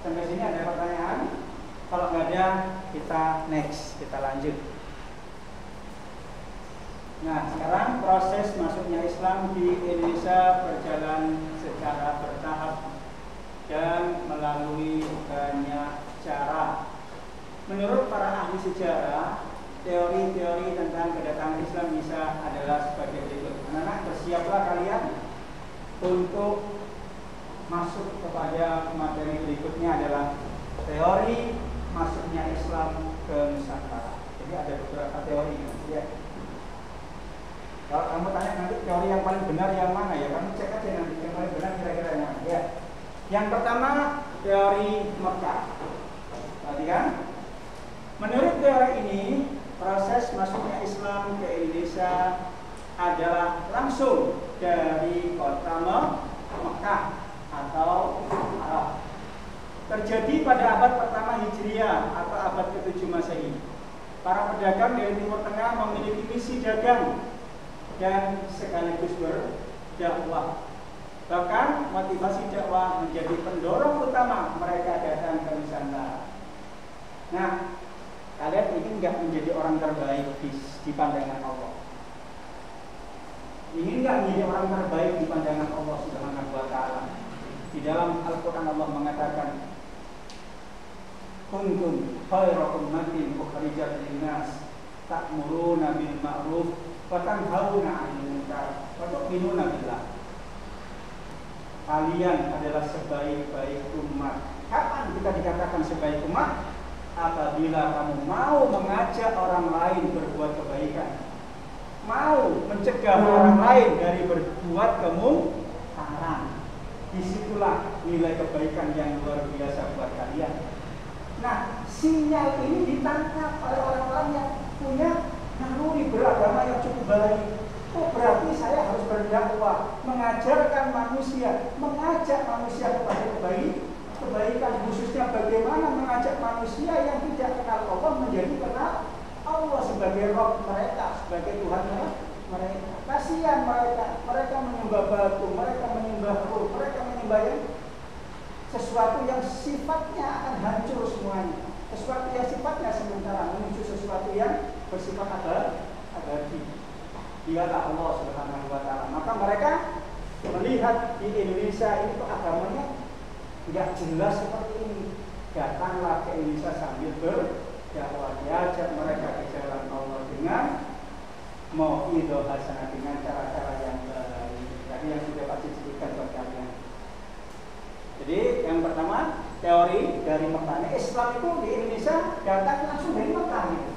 sampai sini ada pertanyaan? Kalau nggak ada, kita next, kita lanjut. Nah, sekarang proses masuknya Islam di Indonesia berjalan secara bertahap dan melalui banyak cara. Menurut para ahli sejarah, teori-teori tentang kedatangan Islam bisa adalah sebagai berikut. Anak-anak, bersiaplah kalian untuk masuk kepada materi berikutnya adalah teori masuknya Islam ke Nusantara. Jadi ada beberapa teori ya. Kalau kamu tanya nanti teori yang paling benar yang mana ya, kamu cek aja nanti yang paling benar kira-kira yang mana ya. Yang pertama teori Mekah. Tadi kan, menurut teori ini proses masuknya Islam ke Indonesia adalah langsung dari kota Mekah atau Arab. Terjadi pada abad pertama Hijriah atau abad ke-7 Masehi. Para pedagang dari Timur Tengah memiliki misi dagang dan sekaligus berdakwah. Bahkan motivasi dakwah menjadi pendorong utama mereka datang ke Nusantara. Nah, kalian ingin nggak menjadi orang terbaik di pandangan Allah? Ingin nggak menjadi orang terbaik di pandangan Allah Subhanahu wa Ta'ala? Di dalam Al-Quran Allah mengatakan, kuntum khairu ummatin ukhrijat lin-nas ta'muruna bil ma'ruf wa tanhauna 'anil munkar wa tu'minuna billah. Kalian adalah sebaik-baik umat. Kapan kita dikatakan sebaik umat? Apabila kamu mau mengajak orang lain berbuat kebaikan, mau mencegah orang lain dari berbuat kemungkaran. Disitulah nilai kebaikan yang luar biasa buat kalian. Nah, sinyal ini ditangkap oleh orang-orang yang punya naluri beragama yang cukup baik. Oh, berarti saya harus berdakwah, mengajarkan manusia, mengajak manusia kepada kebaikan, khususnya bagaimana mengajak manusia yang tidak kenal Allah menjadi kenal Allah sebagai Rabb mereka, sebagai Tuhan mereka. Kasihan mereka menyembah batu, mereka menyembah ruh, mereka menyembah yang sesuatu yang sifatnya akan hancur semuanya, sesuatu yang sifatnya sementara menuju sesuatu yang bersifat abadi. Dialah Allah Subhanahu wa Ta'ala. Maka mereka melihat di Indonesia itu agamanya tidak jelas seperti ini. Datanglah ke Indonesia sambil berdakwah, diajak mereka ke jalan Allah dengan mau'idhah hasanah, dengan cara-cara yang baik. Tadi yang sudah Pak ceritakan buat kalian. Jadi yang pertama teori dari Mekah. Islam itu di Indonesia datang langsung dari Mekah gitu.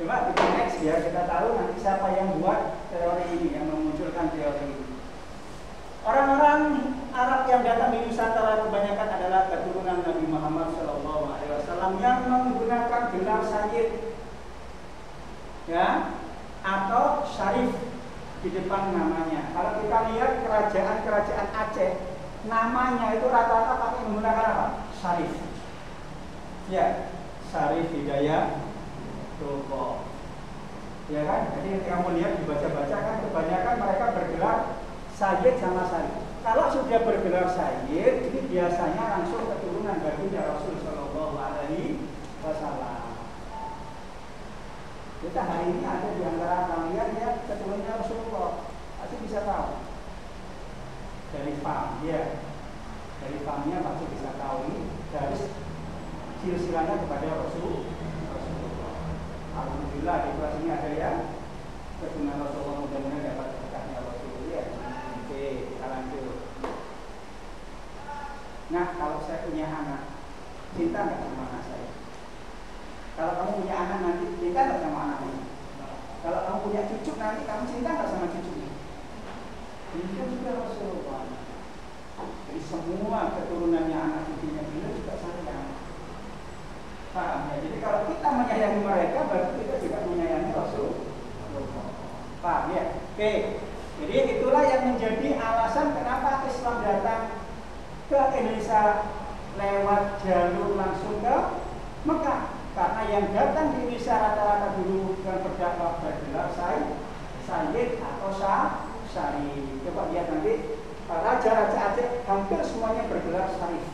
Coba kita next ya, kita tahu nanti siapa yang buat teori ini, yang memunculkan teori ini. Orang-orang Arab yang datang di Nusantara kebanyakan adalah keturunan Nabi Muhammad SAW yang menggunakan gelar Sayyid, ya, atau Syarif di depan namanya. Kalau kita lihat kerajaan-kerajaan Aceh, namanya itu rata-rata pakai menggunakan apa? Syarif. Ya, Syarif Hidayah Roko. Ya kan? Jadi kamu lihat dibaca-baca kan kebanyakan mereka bergelar Sayyid sama Syarif. Kalau sudah bergelar Sayyid, ini biasanya langsung keturunan baginda Rasul Shallallahu Alaihi Wasallam. Kita hari ini ada di antara kalian yang keturunannya Rasulullah, pasti bisa tahu. Dari fam, ya, dari famnya pasti bisa tahu ini dari silsilahnya kepada Rasulullah. Alhamdulillah di kelas ini ada ya keturunan Rasulullah, mudah-mudahan dapat berkahnya Rasulullah. Ya, oke, kita lanjut. Nah, kalau saya punya anak, cinta nggak sama anak saya? Kalau kamu punya anak nanti, cinta nggak sama anaknya? Kalau kamu punya cucu nanti, kamu cinta nggak sama cucunya? Ini juga Rasulullah. Jadi semua keturunannya anak cucunya beliau juga sayang. Paham ya? Jadi kalau kita menyayangi mereka, berarti kita juga menyayangi Rasulullah. Paham ya? Oke. Jadi itulah yang menjadi alasan kenapa Islam datang ke Indonesia lewat jalur langsung ke Mekah. Karena yang datang di Indonesia rata-rata dulu yang berdakwah bergelar Sayyid atau Syarif. Coba lihat nanti raja-raja Aceh hampir semuanya bergelar Syarif.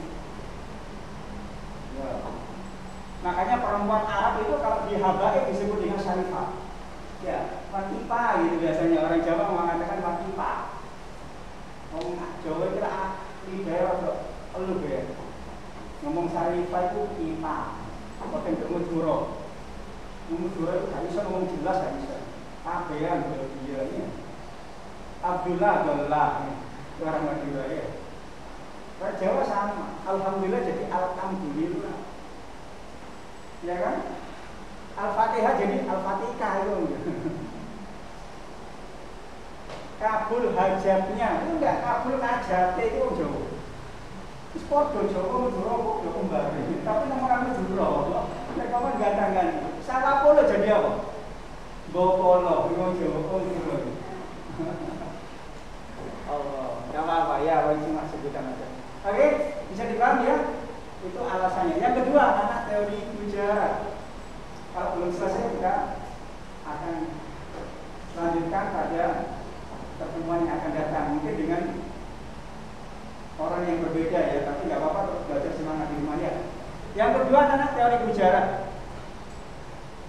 Ya. Makanya perempuan Arab itu kalau di Habaib disebut dengan Syarifah. Ya, Watipa gitu biasanya orang Jawa mengatakan Watipa. Orang Jawa kira lidah atau elu ya. Ngomong Syarifah itu Ipa. Apa yang bermujuro? Mujuro itu gak bisa ngomong jelas, gak bisa. Abean dia ini. Abdullah orang Madura ya. Orang Jawa sama. Alhamdulillah jadi alhamdulillah. Ya kan? Al-Fatihah jadi Al-Fatihah itu. Kabul hajatnya itu enggak kabul hajatnya itu Jawa. Wis padha Jawa Jawa kok kembali. Tapi nomor anu Jawa. Nek kawan gantangan. Salah polo jadi apa? Bopolo, yo Jawa Jawa. Allah, enggak apa-apa ya, cuma sebutan aja. Oke, bisa dipahami ya? Itu alasannya. Yang kedua, anak teori mujarad. Kalau belum selesai kita akan lanjutkan pada pertemuan yang akan datang, mungkin dengan orang yang berbeda ya, tapi nggak apa-apa terus belajar semangat di rumah ya. Yang kedua adalah teori mujarad.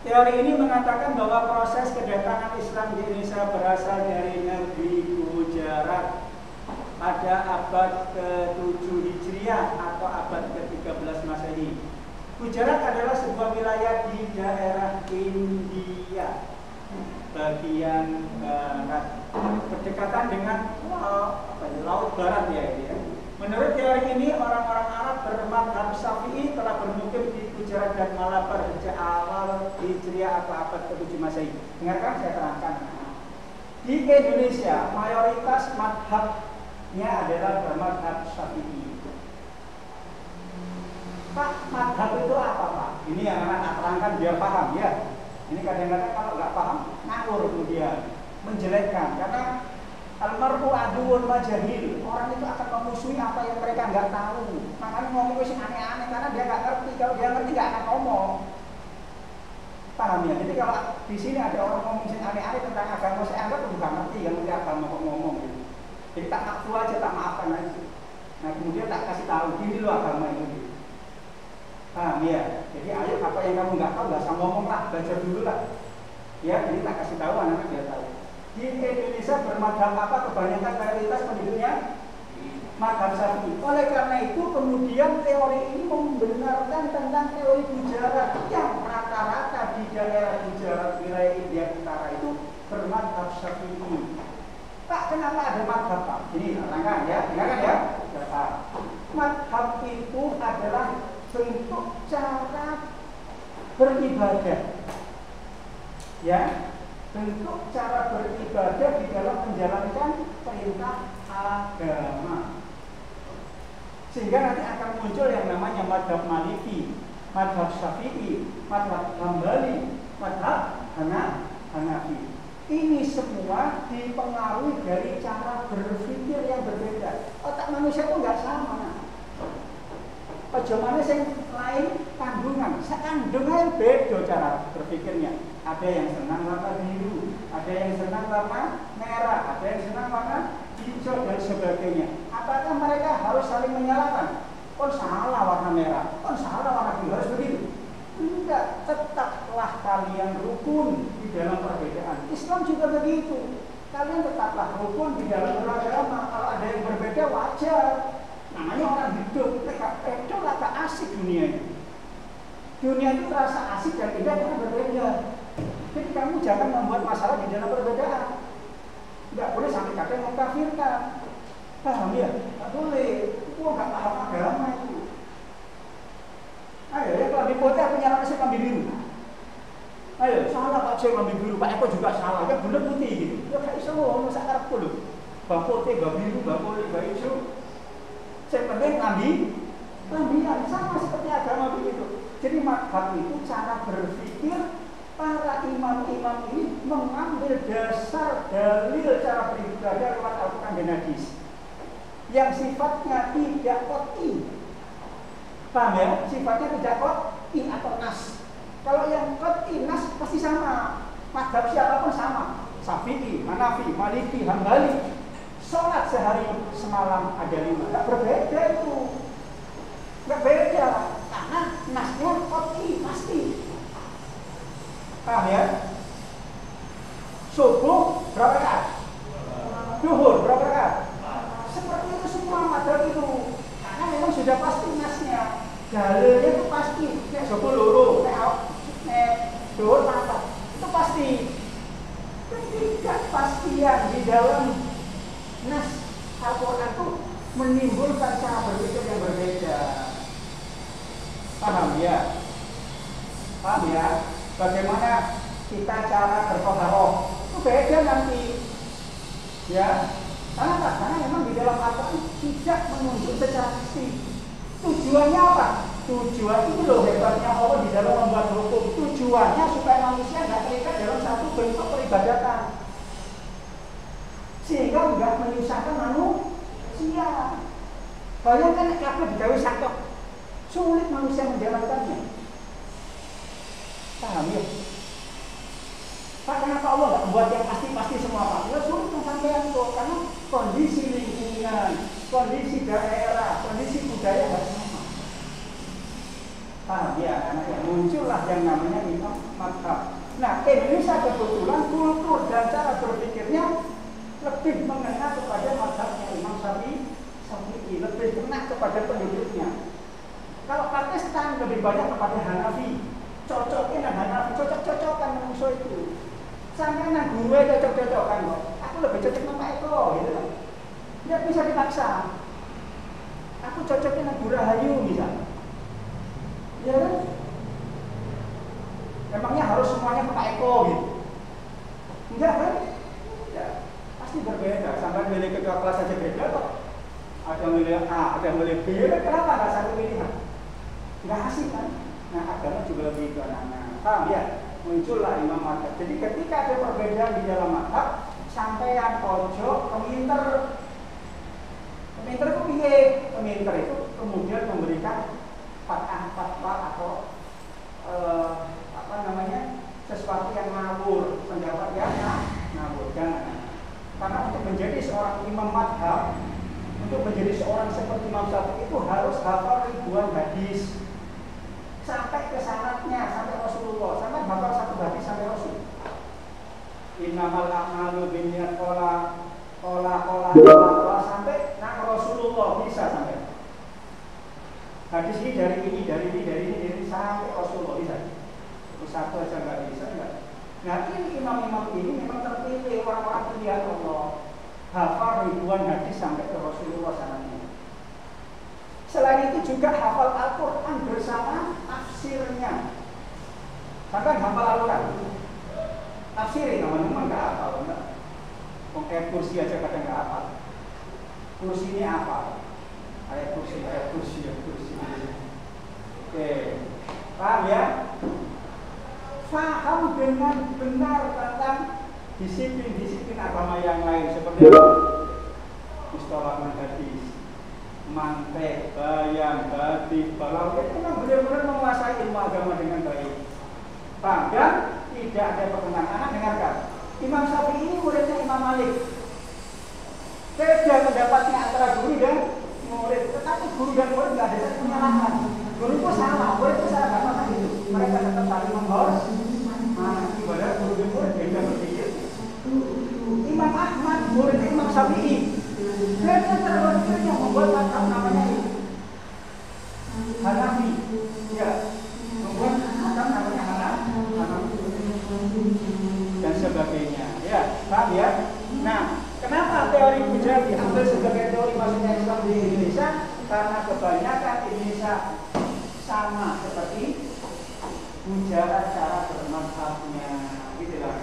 Teori ini mengatakan bahwa proses kedatangan Islam di Indonesia berasal dari negeri Gujarat pada abad ke-7 Hijriah atau abad ke-13 Masehi. Gujarat adalah sebuah wilayah di daerah India bagian barat, berdekatan dengan laut barat ya ini ya. Menurut teori ini, orang-orang Arab bermadzhab Syafi'i telah bermukim di Gujarat dan Malabar sejak awal Hijriah atau abad ke-7 Masehi. Dengarkan saya terangkan. Di Indonesia, mayoritas madhabnya adalah bermadzhab Syafi'i. Pak, madhab itu apa Pak? Ini yang anak terangkan biar paham ya. Ini kadang-kadang kalau nggak paham, ngawur kemudian menjelekkan. Karena almarhum aduun majahil, orang itu akan memusuhi apa yang mereka nggak tahu. Makanya ngomong sih aneh-aneh karena dia nggak ngerti. Kalau dia ngerti nggak akan ngomong. Paham ya? Jadi kalau di sini ada orang ngomong sih aneh-aneh tentang agama, saya anggap bukan ngerti yang ngerti agama kok ngomong gitu. Jadi tak ngaku aja, tak maafkan aja. Nah kemudian tak kasih tahu gini loh agama ini. Paham ya? Jadi ayo apa yang kamu nggak tahu nggak usah ngomong lah, belajar dulu lah. Ya, jadi tak kasih tahu anak-anak dia tahu. Di Indonesia bermadzhab apa? Kebanyakan mayoritas penduduknya madzhab Syafi'i. Oleh karena itu kemudian teori ini membenarkan tentang teori Gujarat yang rata-rata di daerah Gujarat wilayah India Utara itu bermadzhab Syafi'i. Pak, kenapa ada madzhab Pak? Ini terangkan ya, dengarkan ya. Madzhab itu adalah bentuk cara beribadah, ya, bentuk cara beribadah di dalam menjalankan perintah agama, sehingga nanti akan muncul yang namanya madzhab Maliki, madzhab Syafi'i, madzhab Hambali, madzhab Hanafi. Ini semua dipengaruhi dari cara berpikir yang berbeda. Otak manusia itu nggak sama. Ojo mana sing lain kandungan, kandungan beda cara berpikirnya. Ada yang senang warna biru, ada yang senang warna merah, ada yang senang warna hijau dan sebagainya. Apakah mereka harus saling menyalahkan? Kon salah warna merah, kon salah warna biru, harus begitu? Enggak, tetaplah kalian rukun di dalam perbedaan. Islam juga begitu. Kalian tetaplah rukun di dalam beragama. Kalau ada yang berbeda wajar. Namanya orang hidup, mereka itu agak asik dunia ini. Dunia itu terasa asik dan indah karena berbeda. Jadi kamu jangan membuat masalah di dalam perbedaan. Tidak boleh sampai kadang mengkafirkan. Paham ya? Tidak boleh. Itu nggak paham agama itu. Ayo, ya kelambi putih apa nyalakan saya kelambi biru? Ayo, salah Pak Cek kelambi biru, Pak Eko juga salah. Ya bener putih gitu. Ya kayak iso ngomong sak karepku lho. Bang putih, bang biru, bang putih, bang hijau. Yang penting lambian sama seperti agama begitu. Jadi madhab itu cara berpikir para imam-imam ini mengambil dasar dalil cara beribadah lewat Al-Quran dan Hadis yang sifatnya tidak qot'i. Paham ya? Sifatnya tidak qot'i atau nas. Kalau yang qot'i nas pasti sama. Madhab siapapun sama. Syafi'i, Hanafi, Maliki, Hambali. Sholat sehari semalam ada 5. Tidak berbeda itu. Tidak beda. Karena nasnya qot'i pasti. Paham ya? Subuh berapa rakaat? Duhur berapa rakaat? Seperti itu semua madhab itu. Karena memang sudah pasti nasnya. Dalilnya itu pasti. Subuh loro, duhur apa? Itu pasti. Ketidakpastian di dalam nas Al-Quran itu menimbulkan cara berpikir yang berbeda. Paham ya? bagaimana kita cara bertoharoh. Itu beda nanti. Ya, karena memang di dalam Al-Quran tidak menunjuk secara pasti. Tujuannya apa? Tujuan itu loh hebatnya Allah di dalam membuat hukum. Tujuannya supaya manusia nggak terikat dalam satu bentuk peribadatan, sehingga nggak menyusahkan manusia. Bayangkan kabeh digawe sakit, sulit manusia menjalankannya. Paham ya? Pak, kenapa Allah nggak buat yang pasti-pasti semua Pak? Ya sulit sampean kok, karena kondisi lingkungan, kondisi daerah, kondisi budaya nggak sama. Paham ya? Anak-anak, muncullah yang namanya imam madhab. Nah, Indonesia kebetulan kultur dan cara berpikirnya lebih mengena kepada madhabnya Imam Syafi'i, lebih kena kepada penduduknya. Kalau Pakistan lebih banyak kepada Hanafi, cocokin dan Hanafi, cocok-cocokan manusia itu. Sampai nang gue cocok-cocokan kok. Aku lebih cocok sama Pak Eko, gitu kan? Tidak bisa dipaksa. Aku cocokin nang Bu Rahayu misalnya. Ya kan? Emangnya harus semuanya ke Pak Eko gitu? Enggak kan? Enggak. Pasti berbeda. Sampai milih ketua kelas saja beda kok. Ada milih A, ada milih B. Kenapa nggak satu pilihan? Nggak asik kan? Nah, agama juga lebih ke anak-anak. Paham ya? Muncullah imam madhab. Jadi ketika ada perbedaan di dalam madhab, sampean ojo peminter. Peminter itu piye? Peminter itu kemudian memberikan fatwa atau sesuatu yang ngawur, pendapat yang ngawur. Jangan. Karena untuk menjadi seorang imam madhab, untuk menjadi seorang seperti Imam Syafi'i itu harus hafal ribuan hadis, sampai ke sanadnya, sampai Rasulullah, sampai hafal satu hadis sampai Rasul. Innamal a'malu binniyat qala sampai nah Rasulullah bisa sampai. Hadis ini dari ini sampai Rasulullah bisa. Itu satu aja nggak bisa nggak. Nah ini imam-imam ini memang terpilih orang-orang pilihan Allah, hafal ribuan hadis sampai ke Rasulullah sanadnya. Selain itu juga hafal Al-Quran bersama tafsirnya. Sampai hafal Al-Quran, tafsirin teman-teman nggak hafal, enggak. Ayat kursi aja kadang nggak hafal. Kursi ini apa? Ayat kursi. Oke, paham ya? Paham dengan benar tentang disiplin agama yang lain seperti mustalah hadis, mantek, bayan, batik, balagh itu memang benar-benar menguasai ilmu agama dengan baik. Paham dan tidak ada pertentangan. Dengarkan, Imam Syafi'i ini muridnya Imam Malik. Beda pendapatnya antara guru dan murid, tetapi guru dan murid nggak ada satu penyalahan. Guru itu salah, murid itu salah, nggak masalah itu. Mereka tetap saling menghormati. Ibadah guru dan murid beda berpikir. Imam Ahmad murid Imam Syafi'i. Beda cara berpikir yang membuat madhab namanya Hanafi. Ya, membuat madhab namanya Hanafi dan sebagainya. Ya, paham ya? Nah, kenapa teori Buja diambil sebagai teori masuknya Islam di Indonesia? Karena kebanyakan Indonesia sama seperti Buja cara bermadhabnya, gitulah.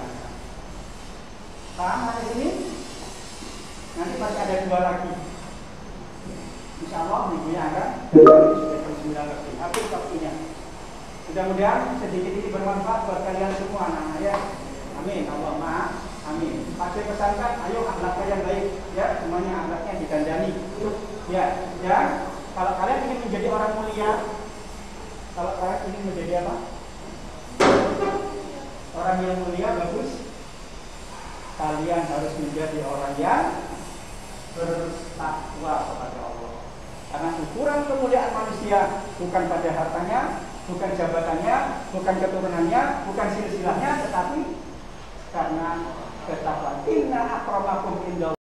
Paham hari ini? Nanti masih ada dua lagi. Insya Allah minggunya akan sudah jam 9 lebih. Habis waktunya. Mudah-mudahan sedikit ini bermanfaat buat kalian semua anak-anak ya. Amin. Allahumma amin. Pasir pesankan, ayo akhlaknya yang baik ya, semuanya akhlaknya dikandani. Ya, kalau kalian ingin menjadi orang mulia, kalau kalian ingin menjadi apa? Orang yang mulia bagus. Kalian harus menjadi orang yang bertakwa kepada Allah. Karena ukuran kemuliaan manusia bukan pada hartanya, bukan jabatannya, bukan keturunannya, bukan silsilahnya, tetapi karena ketakwaan. Inna akramakum indallahi